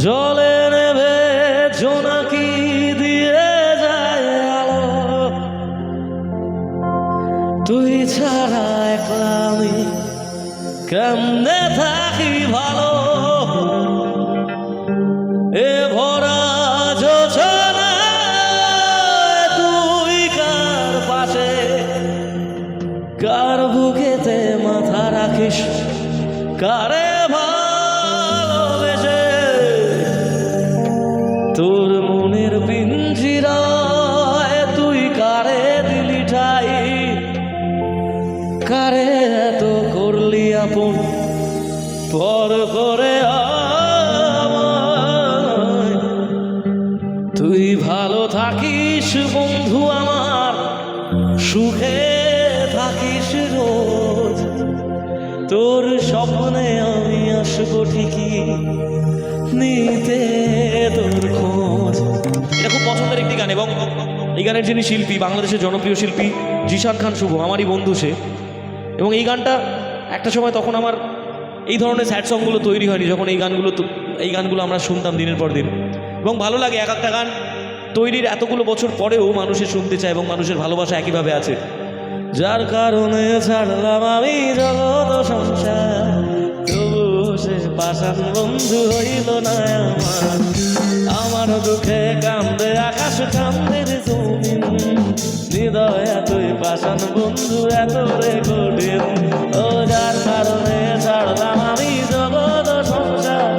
জলে নেবে জোনাকি দিয়ে যায় আলো, তুই ছাড়া একলা আমি কেমনে থাকি ভালো। এ ভরা যোজনায় তুই কার পাশে, কার বুকেতে মাথা রাখিস, কারে ভালোবেসে তোর মনের পিঞ্জিরায় তুই কারে দিলি ঠাই, কারে এত করলি আপন পর করে আমায়। তুই ভালো থাকিস বন্ধু আমার, সুখে থাকিস রোজ, তোর স্বপ্নে আমি আসবো ঠিকই নিতে তোর খোঁজ। এটা খুব পছন্দের একটি গান এবং এই গানের যিনি শিল্পী, বাংলাদেশের জনপ্রিয় শিল্পী জিশান খান শুভ, আমারই বন্ধু সে। এবং এই গানটা একটা সময় তখন আমার এই ধরনের স্যাড সংগুলো তৈরি হয়নি, যখন এই গানগুলো আমরা শুনতাম দিনের পর দিন। এবং ভালো লাগে এক একটা গান তৈরির এতগুলো বছর পরেও মানুষের শুনতে চায় এবং মানুষের ভালোবাসা একইভাবে আছে। যার কারণে ছাড়লাম আমি জগৎ সংসার, তবু সে পাষাণ বন্ধু হইল না আমার। আমার দুঃখে কান্দে আকাশ কান্দে জমিন, হৃদয় এতই পাষাণ বন্ধু এত রে কঠিন। ও যার কারণে ছাড়লাম আমি জগৎ সংসার,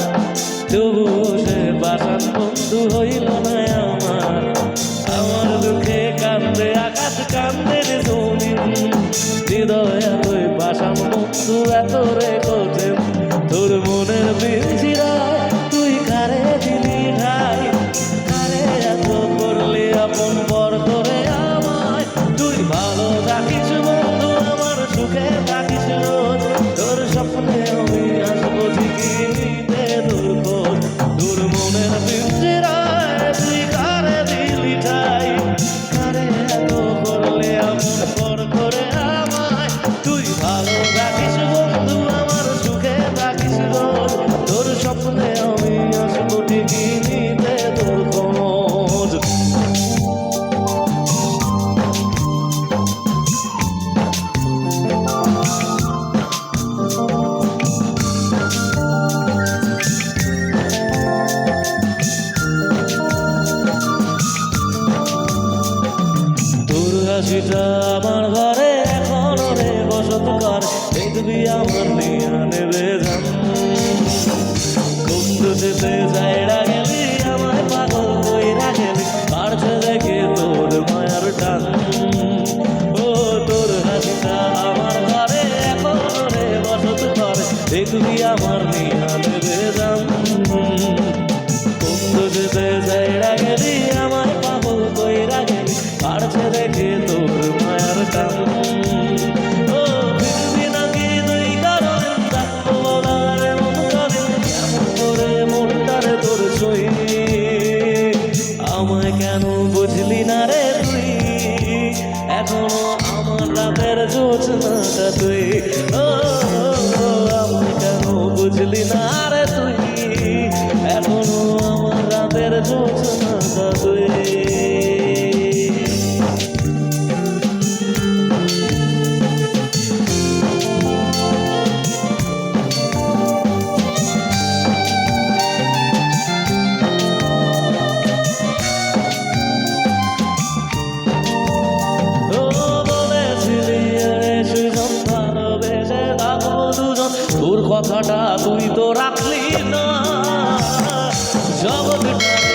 তবু সে পাষাণ বন্ধু হইল না আমার। আমার দুঃখে কান্দে আকাশ কান্দে জমিন, হৃদয় এতই পাষাণ বন্ধু এত রে কঠিন। তোর মনের পিঞ্জিরায় তুই কারে দিলি ঠাই, কারে এত করলি আপন পর করে আমায়। তুই ভালো থাকিস বন্ধু আমার, সুখে থাকিস রোজ, তোর স্বপ্নে আমি আসবো ঠিকই নিতে তোর খোঁজ। তোর মনের পিঞ্জিরায় তুই কারে দিলি ঠাই, কারে এত করলি আপন পর করে আমায়। তুই ভালো থাকিস বন্ধু আমার, সুখে থাকিস রোজ, তোর স্বপ্নে আমি আসবো ঠিকই নিতে তোর খোঁজ। তোর হাসিটা আমার ঘরে এখন রে বসত কর, দেখবি আমার নিয়ে নেবে ধান। কুমড়ো যেতে যাইড়া গেলি আমায় পাগল কইরা গেলি, পারছে দেখে তোর মায়ার টান। ও তোর হাসিটা আমার ঘরে এখন রে বসত কর, দেখবি আমার নিয়ে নেবে ধান। কুমড়ো যেতে যাইড়া গেলি আমায় পাগল কইরা গেলি, পারছে দেখে তোর মায়ার টান। ও ফিরবি নাকি তুই কারণ থাকবো বলারে মন করে, এমন করে মনটারে তোর সই। আমায় কেন বুঝলি না রে তুই, এখনো আমার রাতের জোছনাটা তুই। ও আমায় কেন বুঝলি না রে তুই, এখনো আমার রাতের জোছনাটা তুই। তোর কথাটা তুই তো রাখলি না, জগৎটা